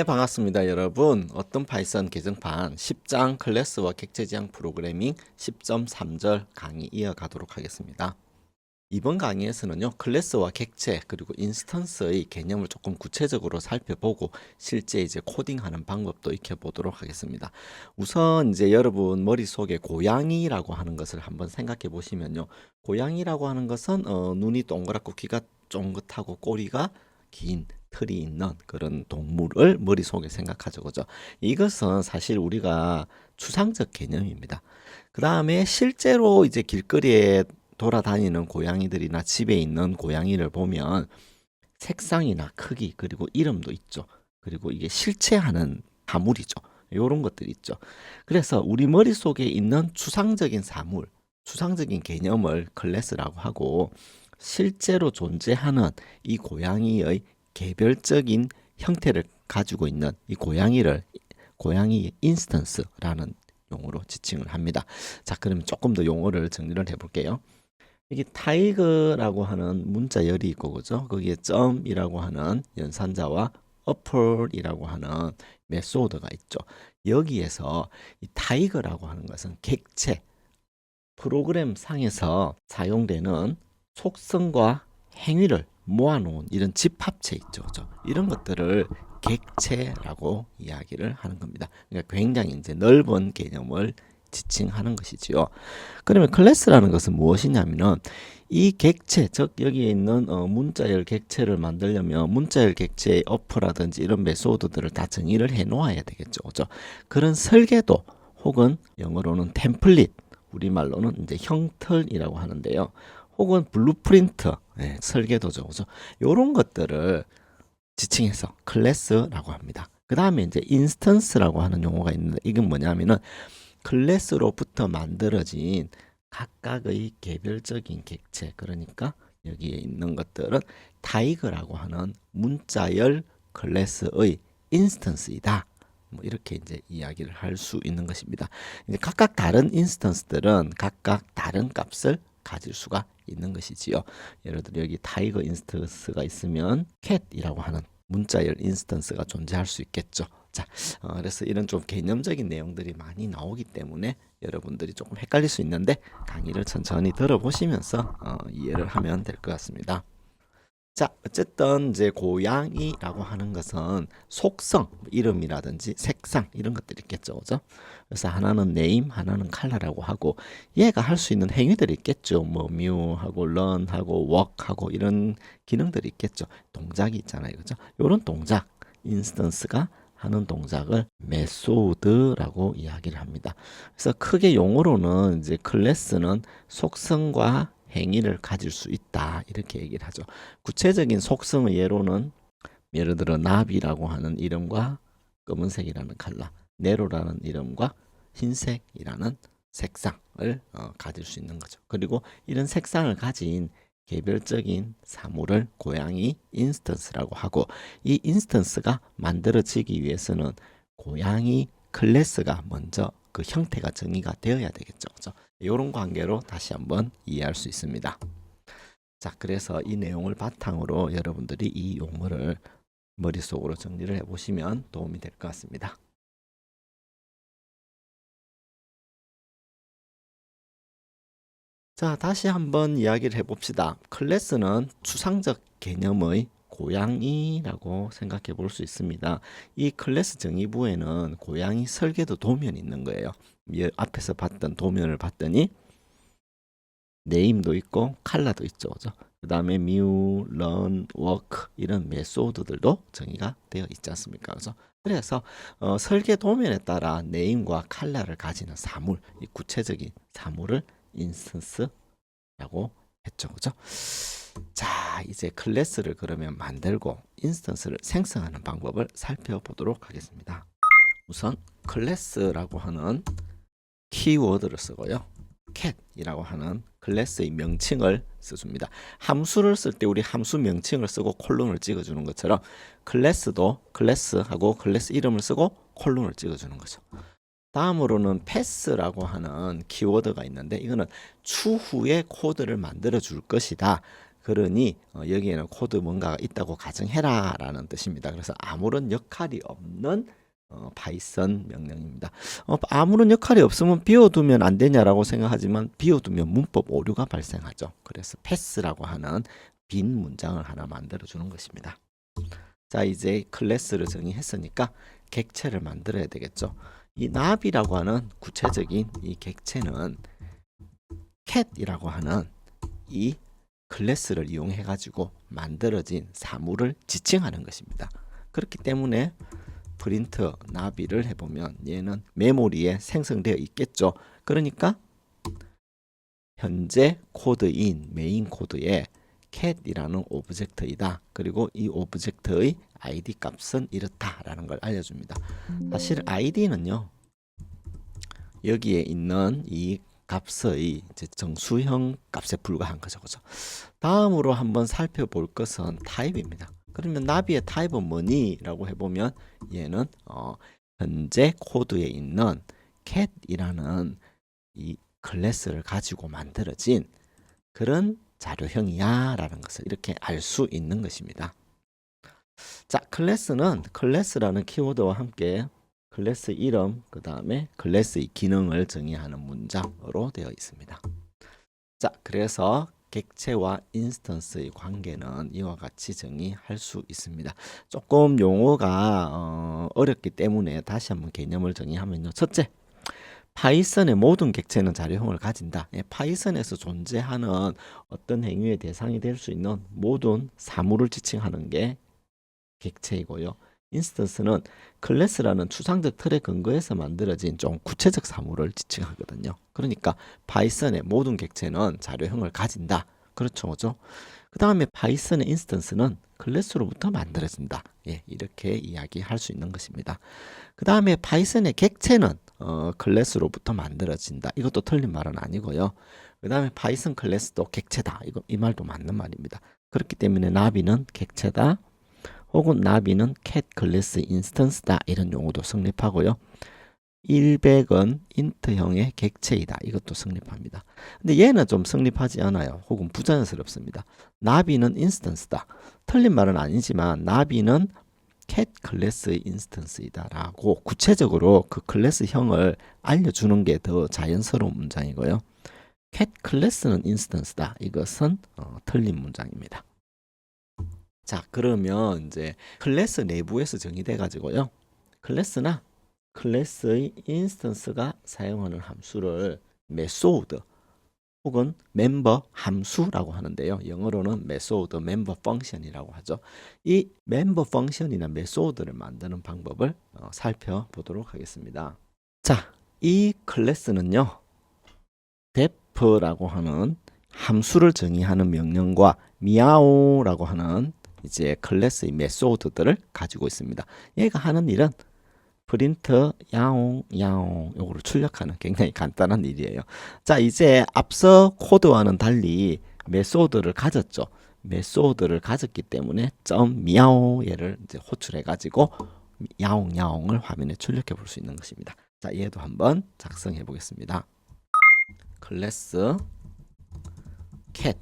네, 반갑습니다, 여러분. 어떤 파이썬 개정판 10장 클래스와 객체 지향 프로그래밍 10.3절 강의 이어가도록 하겠습니다. 이번 강의에서는요, 클래스와 객체 그리고 인스턴스의 개념을 조금 구체적으로 살펴보고 실제 이제 코딩하는 방법도 익혀보도록 하겠습니다. 우선 이제 여러분 머릿속에 고양이라고 하는 것을 한번 생각해 보시면요, 고양이라고 하는 것은 눈이 동그랗고 귀가 쫑긋하고 꼬리가 긴 털이 있는 그런 동물을 머릿속에 생각하죠. 그죠? 이것은 사실 우리가 추상적 개념입니다. 그 다음에 실제로 이제 길거리에 돌아다니는 고양이들이나 집에 있는 고양이를 보면 색상이나 크기 그리고 이름도 있죠. 그리고 이게 실체하는 사물이죠. 이런 것들이 있죠. 그래서 우리 머릿속에 있는 추상적인 사물, 추상적인 개념을 클래스라고 하고 실제로 존재하는 이 고양이의 개별적인 형태를 가지고 있는 이 고양이 인스턴스라는 용어로 지칭을 합니다. 자, 그러면 조금 더 용어를 정리를 해볼게요. 이게 타이거라고 하는 문자열이 있고, 그죠? 거기에 점이라고 하는 연산자와 어플이라고 하는 메소드가 있죠. 여기에서 이 타이거라고 하는 것은 객체, 프로그램 상에서 사용되는 속성과 행위를 모아놓은 이런 집합체 있죠. 그죠? 이런 것들을 객체라고 이야기를 하는 겁니다. 그러니까 굉장히 이제 넓은 개념을 지칭하는 것이지요. 그러면 클래스라는 것은 무엇이냐면은 이 객체, 즉 여기에 있는 문자열 객체를 만들려면 문자열 객체의 어프라든지 이런 메소드들을 다 정의를 해 놓아야 되겠죠. 그죠? 그런 설계도 혹은 영어로는 템플릿, 우리말로는 이제 형틀이라고 하는데요. 혹은 블루프린트, 설계도죠. 그죠? 요런 것들을 지칭해서 클래스라고 합니다. 그 다음에 이제 인스턴스라고 하는 용어가 있는데 이건 뭐냐면은 클래스로부터 만들어진 각각의 개별적인 객체, 그러니까 여기에 있는 것들은 타이거라고 하는 문자열 클래스의 인스턴스이다. 뭐 이렇게 이제 이야기를 할 수 있는 것입니다. 이제 각각 다른 인스턴스들은 각각 다른 값을 가질 수가 있는 것이지요. 예를 들어 여기 타이거 인스턴스가 있으면 캣이라고 하는 문자열 인스턴스가 존재할 수 있겠죠. 자, 그래서 이런 좀 개념적인 내용들이 많이 나오기 때문에 여러분들이 조금 헷갈릴 수 있는데 강의를 천천히 들어보시면서 이해를 하면 될 것 같습니다. 자, 어쨌든 이제 고양이라고 하는 것은 속성, 이름이라든지 색상 이런 것들이 있겠죠, 그죠? 그래서 하나는 네임, 하나는 컬러라고 하고 얘가 할 수 있는 행위들이 있겠죠. 뭐 뮤하고 런하고 워크하고 이런 기능들이 있겠죠. 동작이 있잖아요, 그죠? 이런 동작, 인스턴스가 하는 동작을 메소드라고 이야기를 합니다. 그래서 크게 용어로는 이제 클래스는 속성과 행위를 가질 수 있다 이렇게 얘기를 하죠. 구체적인 속성의 예로는 예를 들어 나비라고 하는 이름과 검은색이라는 컬러, 네로라는 이름과 흰색이라는 색상을 가질 수 있는 거죠. 그리고 이런 색상을 가진 개별적인 사물을 고양이 인스턴스라고 하고 이 인스턴스가 만들어지기 위해서는 고양이 클래스가 먼저 그 형태가 정의가 되어야 되겠죠. 그죠? 이런 관계로 다시 한번 이해할 수 있습니다. 자, 그래서 이 내용을 바탕으로 여러분들이 이 용어를 머릿속으로 정리를 해보시면 도움이 될 것 같습니다. 자, 다시 한번 이야기를 해봅시다. 클래스는 추상적 개념의 고양이라고 생각해 볼 수 있습니다. 이 클래스 정의부에는 고양이 설계도 도면이 있는 거예요. 앞에서 봤던 도면을 봤더니 네임도 있고 컬러도 있죠. 그 다음에 뮤, 런, 워크 이런 메소드들도 정의가 되어 있지 않습니까? 그래서 설계 도면에 따라 네임과 컬러를 가지는 사물, 이 구체적인 사물을 인스턴스라고 했죠. 그죠? 자, 이제 클래스를 그러면 만들고 인스턴스를 생성하는 방법을 살펴보도록 하겠습니다. 우선 클래스라고 하는 키워드를 쓰고요. cat이라고 하는 클래스의 명칭을 써줍니다. 함수를 쓸 때 우리 함수 명칭을 쓰고 콜론을 찍어주는 것처럼 클래스도 클래스하고 클래스 이름을 쓰고 콜론을 찍어주는 거죠. 다음으로는 패스라고 하는 키워드가 있는데 이거는 추후에 코드를 만들어 줄 것이다. 그러니 여기에는 코드 뭔가가 있다고 가정해라 라는 뜻입니다. 그래서 아무런 역할이 없는 파이썬 명령입니다. 아무런 역할이 없으면 비워두면 안 되냐라고 생각하지만 비워두면 문법 오류가 발생하죠. 그래서 패스라고 하는 빈 문장을 하나 만들어 주는 것입니다. 자, 이제 클래스를 정의했으니까 객체를 만들어야 되겠죠. 이 나비라고 하는 구체적인 이 객체는 캣이라고 하는 이 클래스를 이용해 가지고 만들어진 사물을 지칭하는 것입니다. 그렇기 때문에 프린트 나비를 해보면 얘는 메모리에 생성되어 있겠죠. 그러니까 현재 코드인 메인 코드에 캣이라는 오브젝트이다. 그리고 이 오브젝트의 id 값은 이렇다라는 걸 알려줍니다. 사실 id는요, 여기에 있는 이 값의 이제 정수형 값에 불과한 거죠. 그죠? 다음으로 한번 살펴볼 것은 타입입니다. 그러면 나비의 타입은 뭐니? 라고 해보면 얘는 현재 코드에 있는 cat이라는 이 클래스를 가지고 만들어진 그런 자료형이야 라는 것을 이렇게 알 수 있는 것입니다. 자, 클래스는 클래스라는 키워드와 함께 클래스 이름, 그 다음에 클래스의 기능을 정의하는 문장으로 되어 있습니다. 자, 그래서 객체와 인스턴스의 관계는 이와 같이 정의할 수 있습니다. 조금 용어가 어렵기 때문에 다시 한번 개념을 정의하면요. 첫째, 파이썬의 모든 객체는 자료형을 가진다. 파이썬에서 존재하는 어떤 행위의 대상이 될 수 있는 모든 사물을 지칭하는 게 객체이고요. 인스턴스는 클래스라는 추상적 틀에 근거해서 만들어진 좀 구체적 사물을 지칭하거든요. 그러니까 파이썬의 모든 객체는 자료형을 가진다. 그렇죠, 그죠? 그 다음에 파이썬의 인스턴스는 클래스로부터 만들어진다. 예, 이렇게 이야기할 수 있는 것입니다. 그 다음에 파이썬의 객체는 클래스로부터 만들어진다. 이것도 틀린 말은 아니고요. 그 다음에 파이썬 클래스도 객체다. 이 말도 맞는 말입니다. 그렇기 때문에 나비는 객체다. 혹은 나비는 cat 클래스 인스턴스다. 이런 용어도 성립하고요. 100은 인트형의 객체이다. 이것도 성립합니다. 근데 얘는 좀 성립하지 않아요. 혹은 부자연스럽습니다. 나비는 인스턴스다. 틀린 말은 아니지만 나비는 cat 클래스의 인스턴스이다 라고 구체적으로 그 클래스형을 알려주는 게 더 자연스러운 문장이고요. cat 클래스는 인스턴스다. 이것은 틀린 문장입니다. 자, 그러면 이제 클래스 내부에서 정의돼 가지고요. 클래스나 클래스의 인스턴스가 사용하는 함수를 메소드 혹은 멤버 함수라고 하는데요. 영어로는 메소드 멤버 펑션이라고 하죠. 이 멤버 펑션이나 메소드를 만드는 방법을 살펴보도록 하겠습니다. 자, 이 클래스는요. def라고 하는 함수를 정의하는 명령과 미아오라고 하는 이제 클래스의 메소드들을 가지고 있습니다. 얘가 하는 일은 프린트 야옹 야옹 요거를 출력하는 굉장히 간단한 일이에요. 자, 이제 앞서 코드와는 달리 메소드를 가졌죠. 메소드를 가졌기 때문에 점 미아오 얘를 이제 호출해 가지고 야옹 야옹을 화면에 출력해 볼 수 있는 것입니다. 자, 얘도 한번 작성해 보겠습니다. 클래스 cat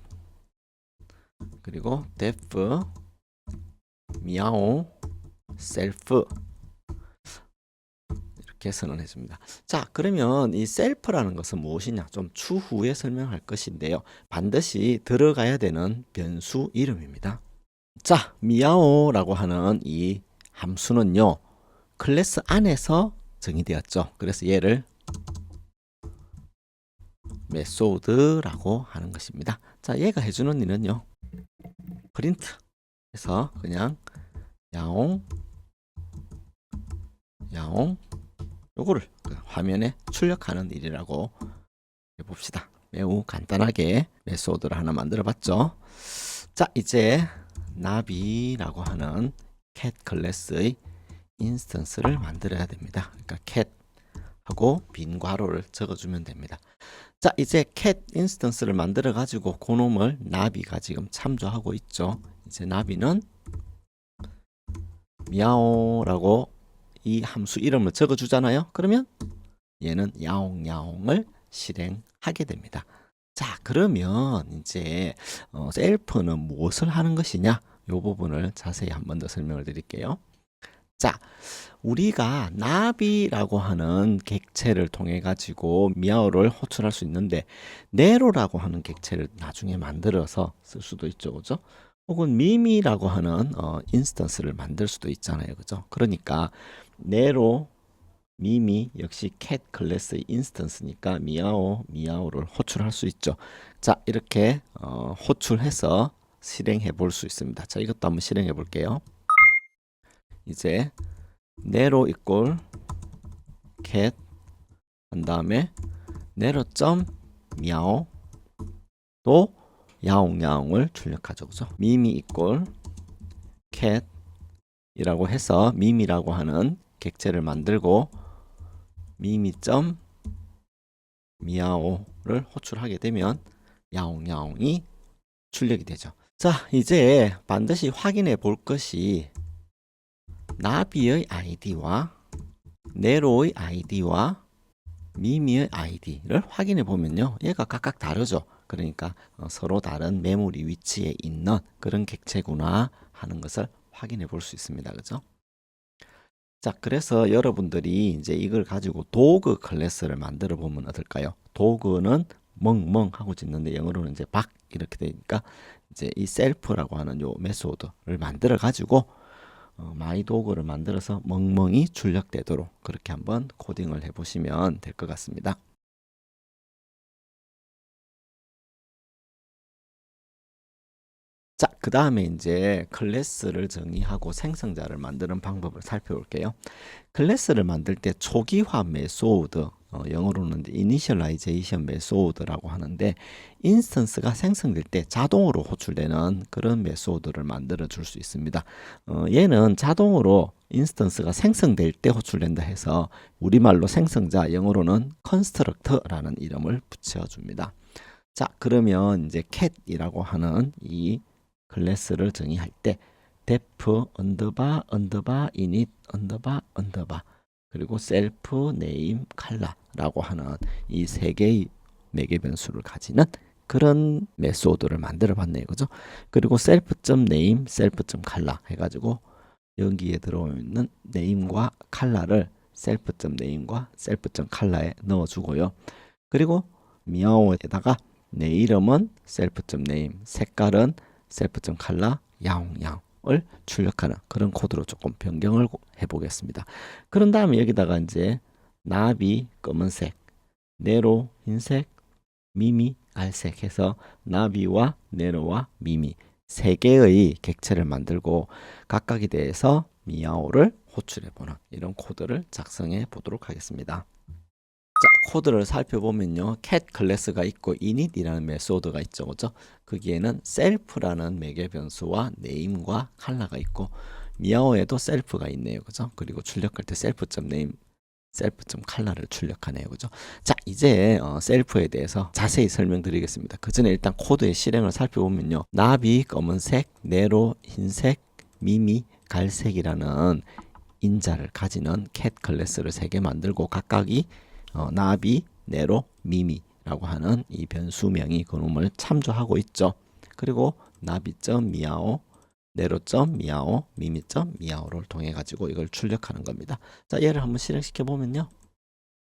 그리고 def 미아오 셀프 이렇게 선언해 줍니다. 자, 그러면 이 셀프라는 것은 무엇이냐? 좀 추후에 설명할 것인데요. 반드시 들어가야 되는 변수 이름입니다. 자, 미아오라고 하는 이 함수는요. 클래스 안에서 정의되었죠. 그래서 얘를 메소드라고 하는 것입니다. 자, 얘가 해주는 일은요. 프린트 해서 그냥 야옹 야옹 요거를 화면에 출력하는 일이라고 해봅시다. 매우 간단하게 메소드를 하나 만들어 봤죠. 자, 이제 나비라고 하는 cat 클래스의 인스턴스를 만들어야 됩니다. 그러니까 cat 하고 빈 괄호를 적어주면 됩니다. 자, 이제 cat 인스턴스를 만들어 가지고 그놈을 나비가 지금 참조하고 있죠. 이제 나비는 미아오라고 이 함수 이름을 적어주잖아요. 그러면 얘는 야옹야옹을 실행하게 됩니다. 자, 그러면 이제 셀프는 무엇을 하는 것이냐? 이 부분을 자세히 한 번 더 설명을 드릴게요. 자, 우리가 나비라고 하는 객체를 통해 가지고 미아오를 호출할 수 있는데 네로라고 하는 객체를 나중에 만들어서 쓸 수도 있죠, 그죠? 혹은 미미라고 하는 인스턴스를 만들 수도 있잖아요, 그죠? 그러니까 네로, 미미 역시 캣 클래스의 인스턴스니까 미아오를 호출할 수 있죠. 자, 이렇게 호출해서 실행해 볼 수 있습니다. 자, 이것도 한번 실행해 볼게요. 이제 네로 이꼴 캣 한 다음에 네로 점 미아오 또 야옹야옹을 출력하죠, 그죠? 미미 이꼴 캣이라고 해서 미미라고 하는 객체를 만들고 미미 점 미아오를 호출하게 되면 야옹야옹이 출력이 되죠. 자, 이제 반드시 확인해 볼 것이 나비의 아이디와 네로의 아이디와 미미의 아이디를 확인해 보면요, 얘가 각각 다르죠. 그러니까 서로 다른 메모리 위치에 있는 그런 객체구나 하는 것을 확인해 볼 수 있습니다. 그죠? 자, 그래서 여러분들이 이제 이걸 가지고 도그 클래스를 만들어 보면 어떨까요? 도그는 멍멍 하고 짓는데 영어로는 이제 박 이렇게 되니까 이제 이 셀프라고 하는 요 메소드를 만들어 가지고 마이 도그를 만들어서 멍멍이 출력되도록 그렇게 한번 코딩을 해 보시면 될 것 같습니다. 자, 그 다음에 이제 클래스를 정의하고 생성자를 만드는 방법을 살펴볼게요. 클래스를 만들 때 초기화 메소드, 영어로는 이니셜라이제이션 메소드라고 하는데 인스턴스가 생성될 때 자동으로 호출되는 그런 메소드를 만들어 줄 수 있습니다. 얘는 자동으로 인스턴스가 생성될 때 호출된다 해서 우리말로 생성자, 영어로는 constructor라는 이름을 붙여줍니다. 자, 그러면 이제 cat이라고 하는 이 클래스를 정의할 때 def 언더바 언더바 init 언더바 언더바 그리고 self name color라고 하는 이 세 개의 매개 변수를 가지는 그런 메소드를 만들어 봤네요, 그죠? 그리고 self.name, self.color 해가지고 여기에 들어있는 name과 color를 self.name과 self.color에 넣어주고요. 그리고 미아오에다가 내 이름은 self.name, 색깔은 self.color, 야옹야옹을 출력하는 그런 코드로 조금 변경을 해보겠습니다. 그런 다음에 여기다가 이제 나비 검은색, 네로 흰색, 미미 갈색 해서 나비와 네로와 미미 세 개의 객체를 만들고 각각에 대해서 미아오를 호출해보는 이런 코드를 작성해 보도록 하겠습니다. 자, 코드를 살펴보면요, cat 클래스가 있고 init이라는 메소드가 있죠, 그죠? 거기에는 self라는 매개 변수와 name과 color가 있고 미아오에도 self가 있네요, 그죠? 그리고 출력할 때 self.name, self.color를 출력하네요, 그죠? 자, 이제 self에 대해서 자세히 설명드리겠습니다. 그 전에 일단 코드의 실행을 살펴보면요, 나비 검은색, 네로 흰색, 미미 갈색이라는 인자를 가지는 cat 클래스를 3개 만들고 각각이 나비, 네로, 미미라고 하는 이 변수명이 그놈을 참조하고 있죠. 그리고 나비점 미아오, 네로점 미아오, 미미점 미아오를 통해 가지고 이걸 출력하는 겁니다. 자, 얘를 한번 실행시켜 보면요.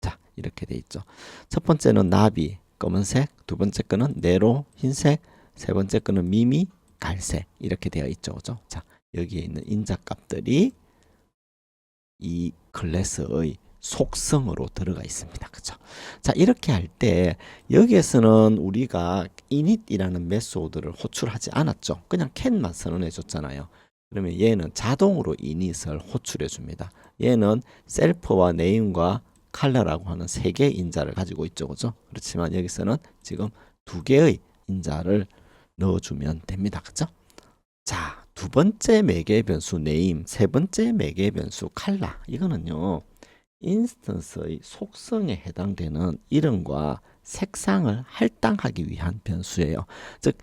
자, 이렇게 돼 있죠. 첫 번째는 나비, 검은색, 두 번째 거는 네로, 흰색, 세 번째 거는 미미, 갈색 이렇게 되어 있죠. 그죠? 자, 여기에 있는 인자 값들이 이 클래스의 속성으로 들어가 있습니다. 그죠? 자, 이렇게 할 때 여기에서는 우리가 init이라는 메소드를 호출하지 않았죠. 그냥 can만 선언해 줬잖아요. 그러면 얘는 자동으로 init을 호출해 줍니다. 얘는 self와 name과 color라고 하는 3개의 인자를 가지고 있죠. 그죠? 그렇지만 여기서는 지금 2개의 인자를 넣어주면 됩니다. 그죠? 자, 두 번째 매개 변수 name, 세 번째 매개 변수 color. 이거는요, 인스턴스의 속성에 해당되는 이름과 색상을 할당하기 위한 변수예요. 즉,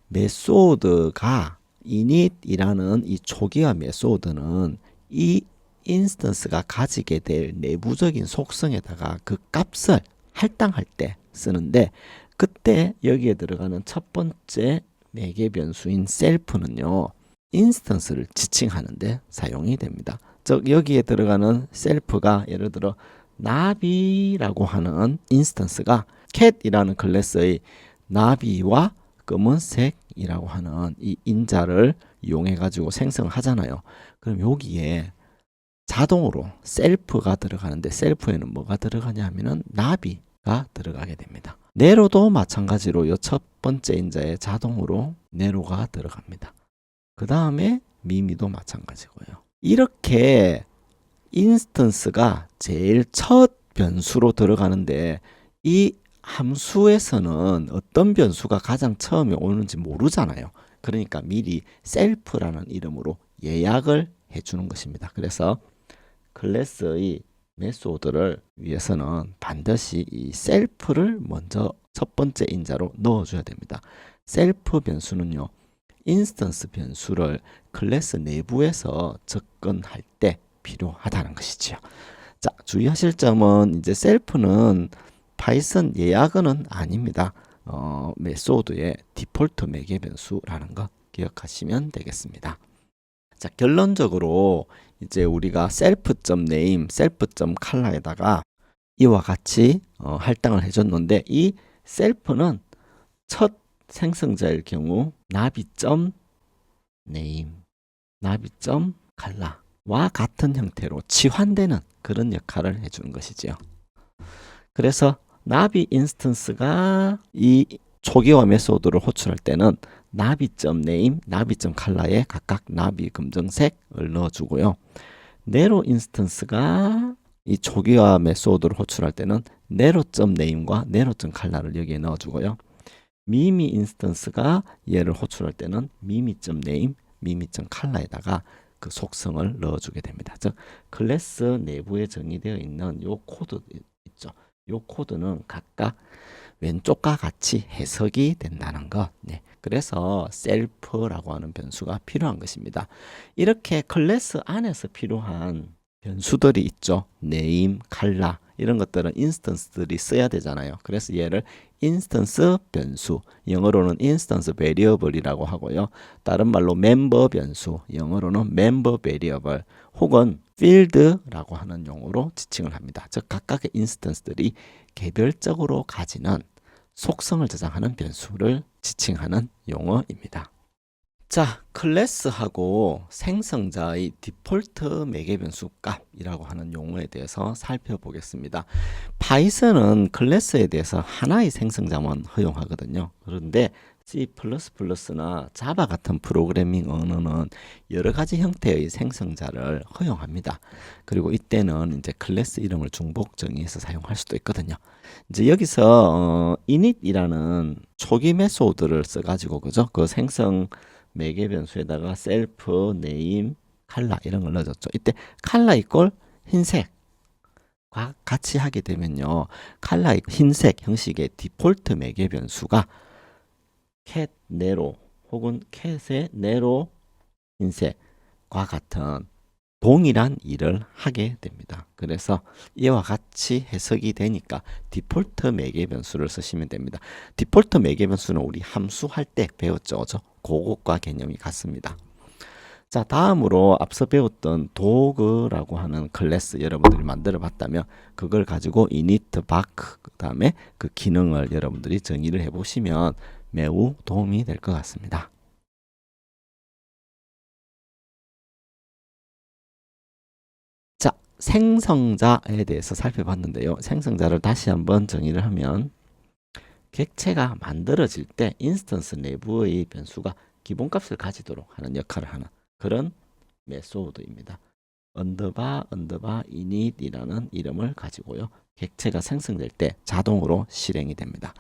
메소드가 init이라는 이 초기화 메소드는 이 인스턴스가 가지게 될 내부적인 속성에다가 그 값을 할당할 때 쓰는데 그때 여기에 들어가는 첫 번째 매개 변수인 셀프는요, 인스턴스를 지칭하는데 사용이 됩니다. 즉 여기에 들어가는 셀프가 예를 들어 나비라고 하는 인스턴스가 캣이라는 클래스의 나비와 검은색이라고 하는 이 인자를 이용해 가지고 생성을 하잖아요. 그럼 여기에 자동으로 셀프가 들어가는데 셀프에는 뭐가 들어가냐 하면은 나비가 들어가게 됩니다. 네로도 마찬가지로 이 첫 번째 인자에 자동으로 네로가 들어갑니다. 그 다음에 미미도 마찬가지고요. 이렇게 인스턴스가 제일 첫 변수로 들어가는데 이 함수에서는 어떤 변수가 가장 처음에 오는지 모르잖아요. 그러니까 미리 셀프라는 이름으로 예약을 해주는 것입니다. 그래서 클래스의 메소드를 위해서는 반드시 이 셀프를 먼저 첫 번째 인자로 넣어줘야 됩니다. 셀프 변수는요, 인스턴스 변수를 클래스 내부에서 접근할 때 필요하다는 것이지요. 자, 주의하실 점은 이제 셀프는 파이썬 예약어는 아닙니다. 메소드의 디폴트 매개 변수라는 거 기억하시면 되겠습니다. 자, 결론적으로 이제 우리가 self.name, self.color에다가 이와 같이 할당을 해줬는데 이 self는 첫 생성자일 경우 나비.name, 나비.color와 같은 형태로 치환되는 그런 역할을 해주는 것이지요. 그래서 나비 인스턴스가 이 초기화 메소드를 호출할 때는 나비.name, 나비.color에 각각 나비 검정색을 넣어주고요. 네로 인스턴스가 이 초기화 메소드를 호출할 때는 네로.name과 네로.color를 여기에 넣어주고요. 미미 인스턴스가 얘를 호출할 때는 미미.name, 미미.color에다가 그 속성을 넣어주게 됩니다. 즉 클래스 내부에 정의되어 있는 요 코드 있죠. 요 코드는 각각 왼쪽과 같이 해석이 된다는 것. 네. 그래서 셀프라고 하는 변수가 필요한 것입니다. 이렇게 클래스 안에서 필요한 변수들이 있죠. 네임, 칼라 이런 것들은 인스턴스들이 써야 되잖아요. 그래서 얘를 인스턴스 변수, 영어로는 인스턴스 베리어블이라고 하고요. 다른 말로 멤버 변수, 영어로는 멤버 베리어블 혹은 필드라고 하는 용어로 지칭을 합니다. 즉 각각의 인스턴스들이 개별적으로 가지는 속성을 저장하는 변수를 지칭하는 용어입니다. 자, 클래스하고 생성자의 디폴트 매개 변수 값이라는 하는 용어에 대해서 살펴보겠습니다. 파이썬은 클래스에 대해서 하나의 생성자만 허용하거든요. 그런데 C++나 자바 같은 프로그래밍 언어는 여러 가지 형태의 생성자를 허용합니다. 그리고 이때는 이제 클래스 이름을 중복 정의해서 사용할 수도 있거든요. 이제 여기서 init이라는 초기 메소드를 써가지고 그죠? 그 생성 매개 변수에다가 셀프, 네임, 칼라 이런 걸 넣어줬죠. 이때 칼라 이꼴 흰색과 같이 하게 되면요. 칼라 흰색 형식의 디폴트 매개 변수가 캣 네로 혹은 캣의 네로 흰색과 같은 동일한 일을 하게 됩니다. 그래서 이와 같이 해석이 되니까 디폴트 매개 변수를 쓰시면 됩니다. 디폴트 매개 변수는 우리 함수할 때 배웠죠. 그것과 개념이 같습니다. 자, 다음으로 앞서 배웠던 도그라고 하는 클래스 여러분들이 만들어 봤다면 그걸 가지고 init, back 그 다음에 그 기능을 여러분들이 정의를 해 보시면 매우 도움이 될 것 같습니다. 자, 생성자에 대해서 살펴봤는데요. 생성자를 다시 한번 정의를 하면 객체가 만들어질 때 인스턴스 내부의 변수가 기본값을 가지도록 하는 역할을 하는 그런 메소드입니다. 언더바 init이라는 이름을 가지고요. 객체가 생성될 때 자동으로 실행이 됩니다.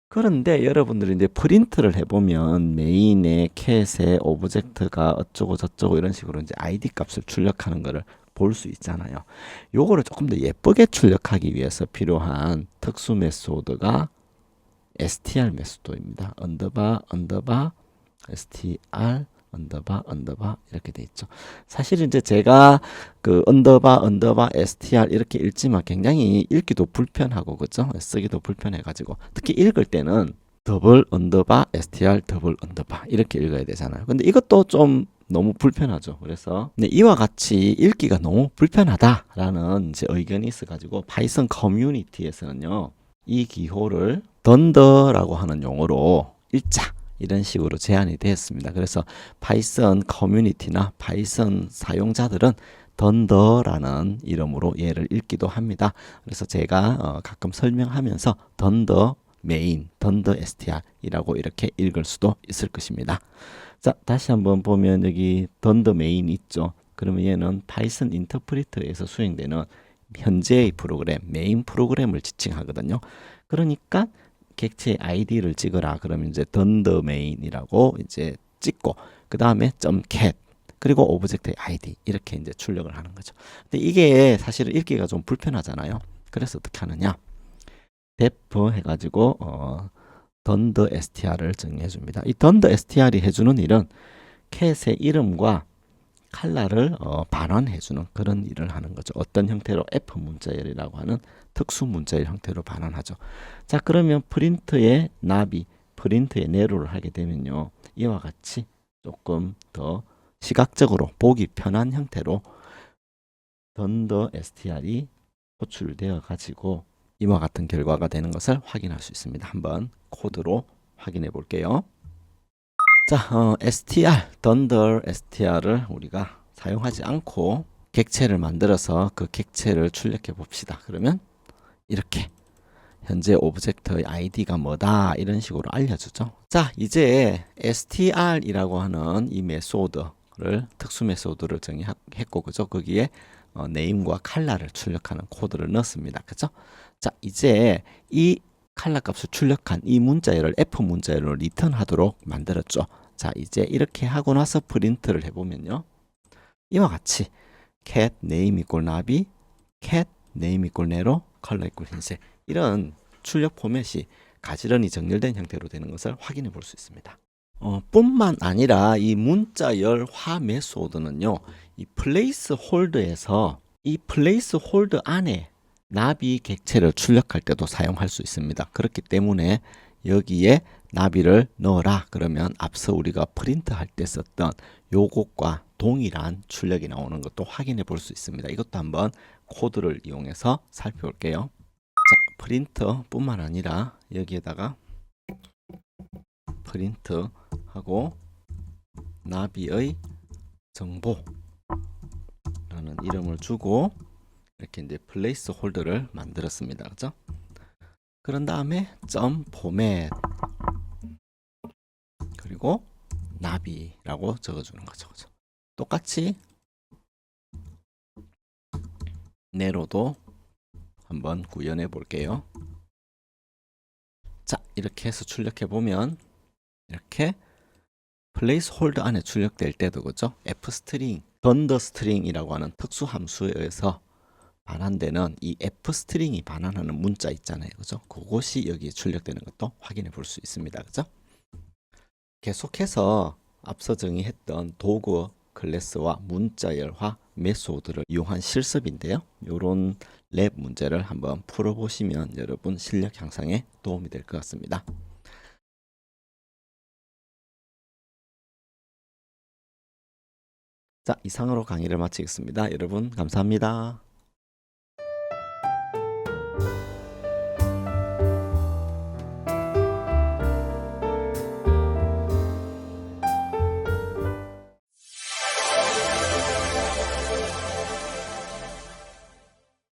그런데 여러분들이 이제 프린트를 해보면 메인에 캣의 오브젝트가 어쩌고 저쩌고 이런 식으로 이제 id 값을 출력하는 것을 볼 수 있잖아요. 요거를 조금 더 예쁘게 출력하기 위해서 필요한 특수 메소드가 str 메소드입니다. 언더바 str 언더바 언더바 이렇게 돼 있죠. 사실 이제 제가 그 언더바 str 이렇게 읽지만 굉장히 읽기도 불편하고 그죠? 쓰기도 불편해 가지고 특히 읽을 때는 더블 언더바 str 더블 언더바 이렇게 읽어야 되잖아요. 근데 이것도 좀 너무 불편하죠. 그래서 네, 이와 같이 읽기가 너무 불편하다라는 이제 의견이 있어가지고 파이썬 커뮤니티에서는요 이 기호를 던더라고 하는 용어로 읽자 이런 식으로 제한이 되었습니다. 그래서 파이썬 커뮤니티나 파이썬 사용자들은 던더라는 이름으로 얘를 읽기도 합니다. 그래서 제가 가끔 설명하면서 던더 메인, 던더 str이라고 이렇게 읽을 수도 있을 것입니다. 자, 다시 한번 보면 여기 던더 메인 있죠. 그러면 얘는 파이썬 인터프리터에서 수행되는 현재의 프로그램, 메인 프로그램을 지칭하거든요. 그러니까 객체의 아이디를 찍어라. 그러면 이제 던더 메인이라고 이제 찍고 그 다음에 .cat 그리고 오브젝트의 아이디 이렇게 이제 출력을 하는 거죠. 근데 이게 사실은 읽기가 좀 불편하잖아요. 그래서 어떻게 하느냐? def 해가지고 던더 str을 정의해 줍니다. 이 던더 str이 해주는 일은 캣의 이름과 칼라를 반환해 주는 그런 일을 하는 거죠. 어떤 형태로 f 문자열이라고 하는 특수 문자열 형태로 반환하죠. 자, 그러면 프린트의 나비, 프린트의 네로를 하게 되면요. 이와 같이 조금 더 시각적으로 보기 편한 형태로 던더 str이 호출되어 가지고 이와 같은 결과가 되는 것을 확인할 수 있습니다. 한번 코드로 확인해 볼게요. 자, str, 던더 str를 우리가 사용하지 않고 객체를 만들어서 그 객체를 출력해 봅시다. 그러면 이렇게 현재 오브젝트의 id가 뭐다 이런 식으로 알려주죠. 자, 이제 str이라고 하는 이 메소드를 특수 메소드를 정의했고 그죠? 거기에 네임과 칼라를 출력하는 코드를 넣습니다. 그죠? 자, 이제 이 칼라 값을 출력한 이 문자열을 f 문자열로 리턴하도록 만들었죠. 자, 이제 이렇게 하고 나서 프린트를 해보면요. 이와 같이 cat name equal 나비, cat name equal 네로, color equal 흰색 이런 출력 포맷이 가지런히 정렬된 형태로 되는 것을 확인해 볼 수 있습니다. 뿐만 아니라 이 문자열화 메소드는요. 이 플레이스 홀드에서 이 플레이스 홀드 안에 나비 객체를 출력할 때도 사용할 수 있습니다. 그렇기 때문에 여기에 나비를 넣어라 그러면 앞서 우리가 프린트 할 때 썼던 요것과 동일한 출력이 나오는 것도 확인해 볼 수 있습니다. 이것도 한번 코드를 이용해서 살펴볼게요. 자, 프린터 뿐만 아니라 여기에다가 프린트 하고 나비의 정보라는 이름을 주고 이렇게 이제 플레이스 홀더를 만들었습니다. 그죠? 그런 다음에 점 포맷 그리고 나비라고 적어주는 거죠. 그죠? 똑같이 네로도 한번 구현해 볼게요. 자, 이렇게 해서 출력해 보면 이렇게 플레이스 홀더 안에 출력될 때도 그죠? f 스트링, 던더 스트링이라고 하는 특수 함수에 의해서 반환되는 이 f 스트링이 반환하는 문자 있잖아요. 그죠? 그것이 여기에 출력되는 것도 확인해 볼 수 있습니다. 그죠? 계속해서 앞서 정의했던 도구 클래스와 문자열화 메소드를 이용한 실습인데요. 이런 랩 문제를 한번 풀어보시면 여러분 실력 향상에 도움이 될 것 같습니다. 자, 이상으로 강의를 마치겠습니다. 여러분 감사합니다.